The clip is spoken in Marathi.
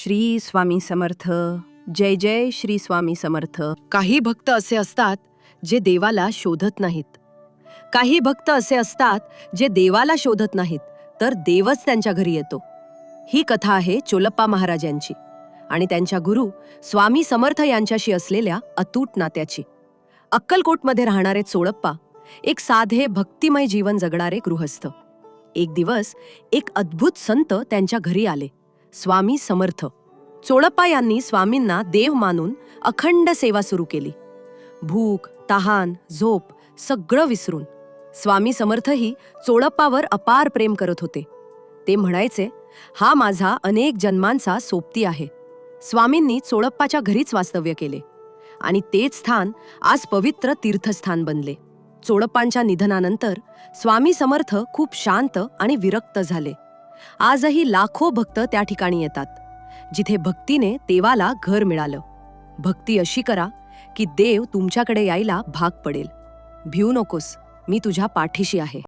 श्री स्वामी समर्थ. जय जय श्री स्वामी समर्थ. काही भक्त असे असतात जे देवाला शोधत नाहीत. काही भक्त असे असतात जे देवाला शोधत नाहीत तर देवच त्यांच्या घरी येतो. ही कथा आहे चोलप्पा महाराजांची आणि त्यांच्या गुरु स्वामी समर्थ यांच्याशी असलेल्या अतूट नात्याची. अक्कलकोटमध्ये राहणारे चोळप्पा एक साधे भक्तिमय जीवन जगणारे गृहस्थ. एक दिवस एक अद्भुत संत त्यांच्या घरी आले, स्वामी समर्थ. चोळप्पा यांनी स्वामींना देव मानून अखंड सेवा सुरू केली. भूक, तहान, झोप सगळं विसरून. स्वामी समर्थही चोळप्पावर अपार प्रेम करत होते. ते म्हणायचे, हा माझा अनेक जन्मांचा सोबती आहे. स्वामींनी चोळप्पाच्या घरीच वास्तव्य केले आणि तेच स्थान आज पवित्र तीर्थस्थान बनले. चोळप्पांच्या निधनानंतर स्वामी समर्थ खूप शांत आणि विरक्त झाले. आजही लाखो भक्त त्या ठिकाणी येतात जिथे भक्तीने देवाला घर मिळालं. भक्ती अशी करा की देव तुमच्याकडे यायला भाग पडेल. भिऊ नकोस, मी तुझ्या पाठीशी आहे.